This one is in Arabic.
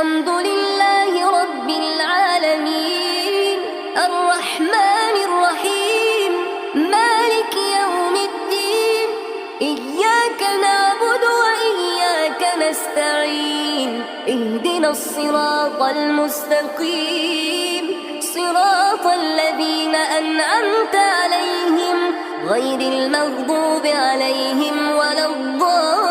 الحمد لله رب العالمين الرحمن الرحيم مالك يوم الدين إياك نعبد وإياك نستعين اهدنا الصراط المستقيم صراط الذين أنعمت عليهم غير المغضوب عليهم ولا الضالين